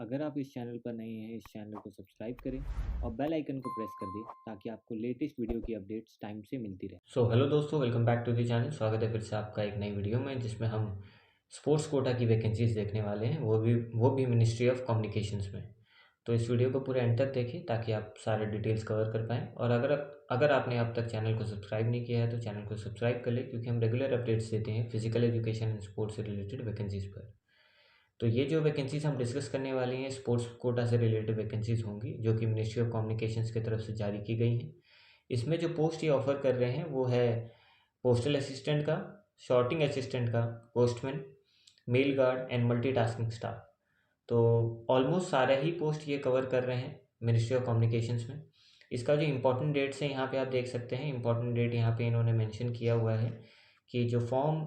अगर आप इस चैनल पर नए हैं, इस चैनल को सब्सक्राइब करें और बेल आइकन को प्रेस कर दें ताकि आपको लेटेस्ट वीडियो की अपडेट्स टाइम से मिलती रहे। हेलो दोस्तों, welcome back to the channel. स्वागत है फिर से आपका एक नई वीडियो में, जिसमें हम स्पोर्ट्स कोटा की वैकेंसीज देखने वाले हैं, वो भी मिनिस्ट्री ऑफ कम्युनिकेशंस में। तो इस वीडियो को पूरे एंड तक देखिए ताकि आप सारे डिटेल्स कवर कर पाएँ। और अगर आपने अब तक चैनल को सब्सक्राइब नहीं किया है तो चैनल को सब्सक्राइब कर लें, क्योंकि हम रेगुलर अपडेट्स देते हैं फिजिकल एजुकेशन एंड स्पोर्ट्स से रिलेटेड वैकेंसीज़ पर। तो ये जो वैकेंसीज हम डिस्कस करने वाले हैं, स्पोर्ट्स कोटा से रिलेटेड वैकेंसीज होंगी, जो कि मिनिस्ट्री ऑफ कम्युनिकेशंस की तरफ से जारी की गई हैं। इसमें जो पोस्ट ये ऑफर कर रहे हैं वो है पोस्टल असिस्टेंट का, शॉर्टिंग असिस्टेंट का, postman, mail guard and multitasking staff. तो ऑलमोस्ट सारे ही पोस्ट ये कवर कर रहे हैं मिनिस्ट्री ऑफ कम्युनिकेशंस में। इसका जो इंपॉर्टेंट डेट्स है यहाँ पे आप देख सकते हैं। इंपॉर्टेंट डेट यहाँ पे इन्होंने मेंशन किया हुआ है कि जो फॉर्म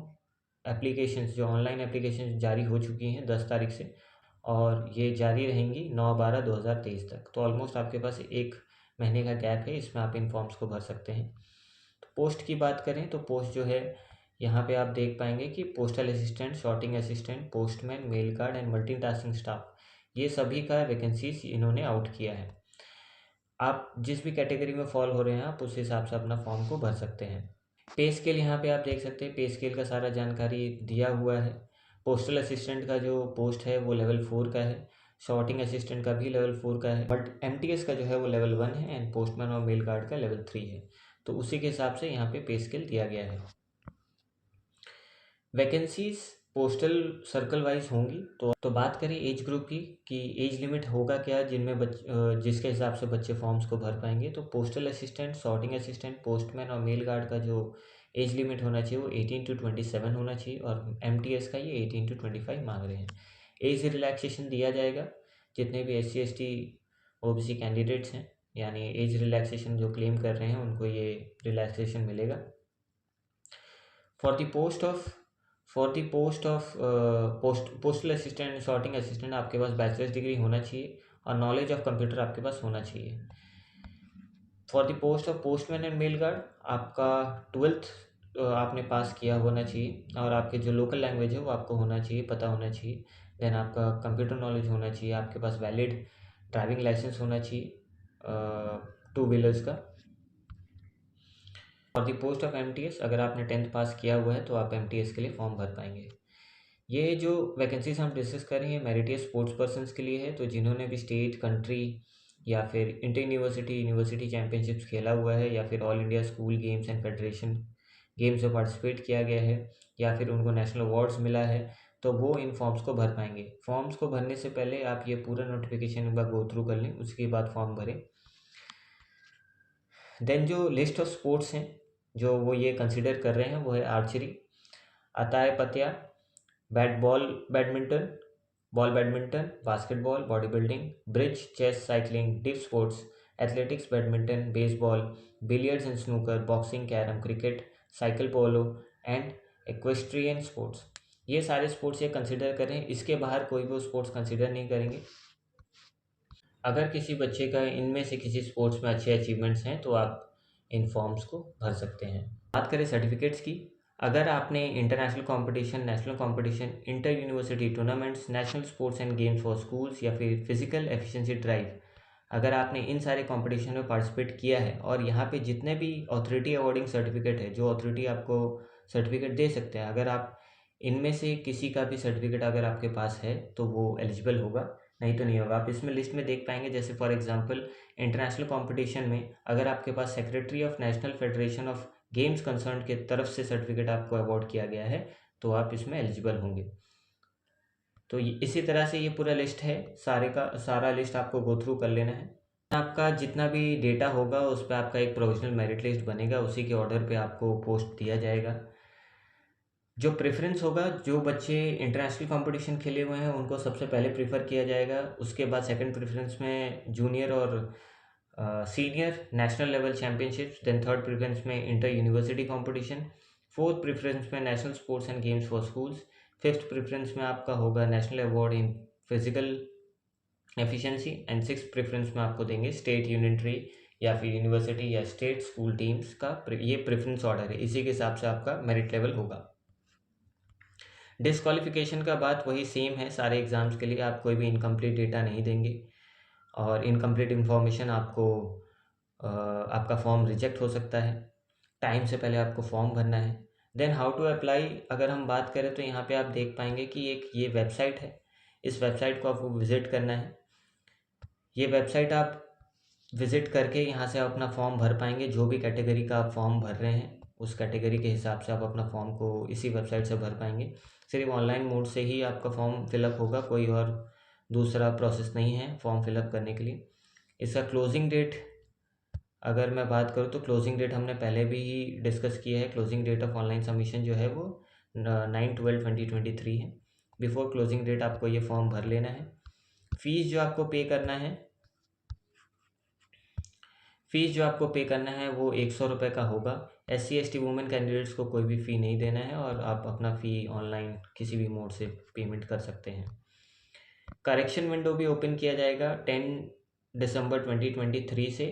एप्लीकेशंस, जो ऑनलाइन एप्लीकेशंस जारी हो चुकी हैं 10 तारीख से, और ये जारी रहेंगी 9/12/2023 तक। तो ऑलमोस्ट आपके पास एक महीने का गैप है, इसमें आप इन फॉर्म्स को भर सकते हैं। तो पोस्ट की बात करें तो पोस्ट जो है यहाँ पे आप देख पाएंगे कि postal assistant, sorting assistant, postman, mail guard and multitasking staff, ये सभी का वैकेंसीज इन्होंने आउट किया है। आप जिस भी कैटेगरी में फॉल हो रहे हैं आप उस हिसाब से अपना फॉर्म को भर सकते हैं। पे स्केल यहाँ पे आप देख सकते हैं, पे स्केल का सारा जानकारी दिया हुआ है। पोस्टल असिस्टेंट का जो पोस्ट है वो लेवल 4 का है, शॉर्टिंग असिस्टेंट का भी लेवल 4 का है, बट एमटीएस का जो है वो लेवल 1 है, एंड पोस्टमैन और मेल गार्ड का लेवल 3 है। तो उसी के हिसाब से यहाँ पे स्केल दिया गया है। वैकेंसीज पोस्टल सर्कल वाइज होंगी। तो बात करें एज ग्रुप की कि एज लिमिट होगा क्या जिनमें जिसके हिसाब से बच्चे फॉर्म्स को भर पाएंगे। तो postal assistant, sorting assistant, postman और मेल गार्ड का जो एज लिमिट होना चाहिए वो 18 to 27 होना चाहिए, और एमटीएस का ये 18 to 25 मांग रहे हैं। एज रिलैक्सेशन दिया जाएगा जितने भी SC ST OBC कैंडिडेट्स हैं, यानी एज रिलैक्सेशन जो क्लेम कर रहे हैं उनको ये रिलैक्सेशन मिलेगा। For the post of postal assistant, sorting assistant, आपके पास बैचलर्स डिग्री होना चाहिए और नॉलेज ऑफ कंप्यूटर आपके पास होना चाहिए। For the post of postman and mail guard, आपका 12th आपने पास किया होना चाहिए, और आपके जो लोकल लैंग्वेज है वो आपको होना चाहिए, पता होना चाहिए। देन आपका कंप्यूटर नॉलेज होना चाहिए, आपके पास वैलिड ड्राइविंग लाइसेंस होना चाहिए 2 व्हीलर्स का। और दी पोस्ट ऑफ एमटीएस, अगर आपने 10th पास किया हुआ है तो आप एमटीएस के लिए फॉर्म भर पाएंगे। ये जो वैकेंसीज हम डिस्कस कर रहे हैं मेरिटियस स्पोर्ट्स पर्सन्स के लिए है, तो जिन्होंने भी स्टेट, कंट्री या फिर इंटर यूनिवर्सिटी चैम्पियनशिप्स खेला हुआ है, या फिर all India school games and federation games में पार्टिसिपेट किया गया है, या फिर उनको नेशनल अवार्ड्स मिला है, तो वो इन फॉर्म्स को भर पाएंगे। फॉर्म्स को भरने से पहले आप ये पूरा नोटिफिकेशन एक बार गो थ्रू कर लें, उसके बाद फॉर्म भरें। देन जो लिस्ट ऑफ स्पोर्ट्स हैं जो वो ये कंसिडर कर रहे हैं वो है archery, Atya Patya, badminton, ball badminton, basketball, body building, bridge, chess, cycling, dip sports, athletics, badminton, baseball, billiards and snooker, boxing, carrom, cricket, cycle polo and equestrian sports. ये सारे स्पोर्ट्स ये कंसिडर करें, इसके बाहर कोई भी स्पोर्ट्स कंसिडर नहीं करेंगे। अगर किसी बच्चे का इनमें से किसी स्पोर्ट्स में अच्छे अचीवमेंट्स हैं तो आप इन फॉर्म्स को भर सकते हैं। बात करें सर्टिफिकेट्स की, अगर आपने international competition, national competition, inter university tournaments, national sports and games for schools या फिर फिजिकल एफिशिएंसी ड्राइव, अगर आपने इन सारे कंपटीशन में पार्टिसिपेट किया है और यहाँ पे जितने भी अथॉरिटी अवॉर्डिंग सर्टिफिकेट है, जो अथॉरिटी आपको सर्टिफिकेट दे सकते हैं, अगर आप इनमें से किसी का भी सर्टिफिकेट अगर आपके पास है तो वो एलिजिबल होगा, नहीं तो नहीं होगा। आप इसमें लिस्ट में देख पाएंगे, जैसे फॉर एग्जांपल इंटरनेशनल कंपटीशन में अगर आपके पास secretary of national federation of games concern के तरफ से सर्टिफिकेट आपको अवार्ड किया गया है तो आप इसमें एलिजिबल होंगे। तो इसी तरह से ये पूरा लिस्ट है, सारे का सारा लिस्ट आपको गो थ्रू कर लेना है। आपका जितना भी डेटा होगा उस पर आपका एक प्रोविजनल मेरिट लिस्ट बनेगा, उसी के ऑर्डर पे आपको पोस्ट दिया जाएगा। जो प्रेफरेंस होगा, जो बच्चे इंटरनेशनल कंपटीशन खेले हुए हैं उनको सबसे पहले प्रीफर किया जाएगा, उसके बाद सेकंड प्रेफरेंस में जूनियर और senior national level championships, then third preference में inter university competition, fourth preference में national sports and games for schools, fifth preference में आपका होगा national award in physical efficiency, and six preference में आपको देंगे स्टेट यूनिटरी या फिर यूनिवर्सिटी या स्टेट स्कूल टीम्स का ये प्रेफरेंस ऑर्डर है, इसी के हिसाब से आपका मेरिट लेवल होगा। डिस्क्वालिफिकेशन का बात वही सेम है सारे एग्ज़ाम्स के लिए, आप कोई भी इनकम्प्लीट डेटा नहीं देंगे और इनकम्प्लीट इन्फॉर्मेशन आपको आपका फॉर्म रिजेक्ट हो सकता है। टाइम से पहले आपको फॉर्म भरना है। देन हाउ टू अप्लाई अगर हम बात करें तो यहाँ पे आप देख पाएंगे कि एक ये वेबसाइट है, इस वेबसाइट को आपको विज़िट करना है। ये वेबसाइट आप विज़िट करके यहाँ से आप अपना फॉर्म भर पाएंगे। जो भी कैटेगरी का आप फॉर्म भर रहे हैं उस कैटेगरी के हिसाब से आप अपना फॉर्म को इसी वेबसाइट से भर पाएंगे। सिर्फ ऑनलाइन मोड से ही आपका फॉर्म फिलअप होगा, कोई और दूसरा प्रोसेस नहीं है फॉर्म फिलअप करने के लिए। इसका क्लोजिंग डेट अगर मैं बात करूँ तो क्लोजिंग डेट हमने पहले भी ही डिस्कस किया है। Closing date of online submission जो है वो 9/12/2023 है। बिफोर क्लोजिंग डेट आपको ये फॉर्म भर लेना है। फ़ीस जो आपको पे करना है वो 100 रुपये का होगा। SC/ST वुमेन कैंडिडेट्स को कोई भी फ़ी नहीं देना है और आप अपना फ़ी ऑनलाइन किसी भी मोड से पेमेंट कर सकते हैं। करेक्शन विंडो भी ओपन किया जाएगा 10 दिसंबर 2023 से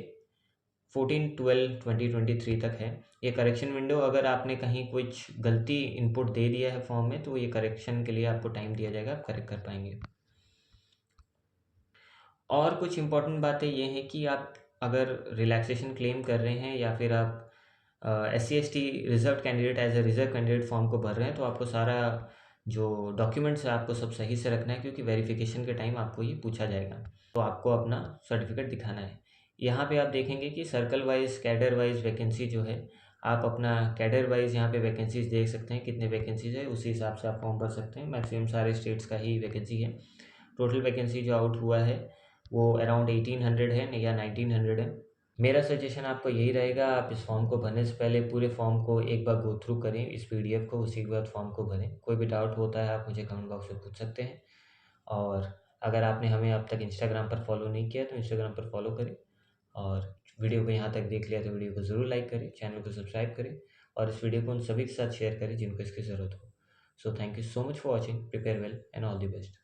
14/12/2023 तक है ये करेक्शन विंडो। अगर आपने कहीं कुछ गलती इनपुट दे दिया है फॉर्म में तो ये करेक्शन के लिए आपको टाइम दिया जाएगा, आप करेक्ट कर पाएंगे। और कुछ इम्पोर्टेंट बातें ये हैं कि आप अगर रिलैक्सेशन क्लेम कर रहे हैं या फिर आप SC/ST reserve candidate as a reserve candidate form को भर रहे हैं तो आपको सारा जो डॉक्यूमेंट्स है आपको सब सही से रखना है, क्योंकि वेरिफिकेशन के टाइम आपको ये पूछा जाएगा। तो आपको अपना सर्टिफिकेट दिखाना है। यहाँ पे आप देखेंगे कि circle wise cadre wise vacancy जो है, आप अपना कैडर वाइज यहाँ पे वैकेंसीज देख सकते हैं, कितने वैकेंसीज है उसी हिसाब से आप फॉर्म भर सकते हैं। मैक्सिमम सारे स्टेट्स का ही वैकेंसी है। टोटल वैकेंसी जो आउट हुआ है वो अराउंड 1800 है या 1900 है। मेरा सजेशन आपको यही रहेगा, आप इस फॉर्म को भरने से पहले पूरे फॉर्म को एक बार गो थ्रू करें, इस PDF को, उसी के बाद फॉर्म को भरें। कोई भी डाउट होता है आप मुझे कमेंट बॉक्स में पूछ सकते हैं। और अगर आपने हमें अब तक इंस्टाग्राम पर फॉलो नहीं किया तो इंस्टाग्राम पर फॉलो करें, और वीडियो को यहाँ तक देख लिया तो वीडियो को ज़रूर लाइक करें, चैनल को सब्सक्राइब करें और इस वीडियो को उन सभी के साथ शेयर करें जिनको इसकी ज़रूरत हो। So thank you so much for watching. Prepare well and all the best.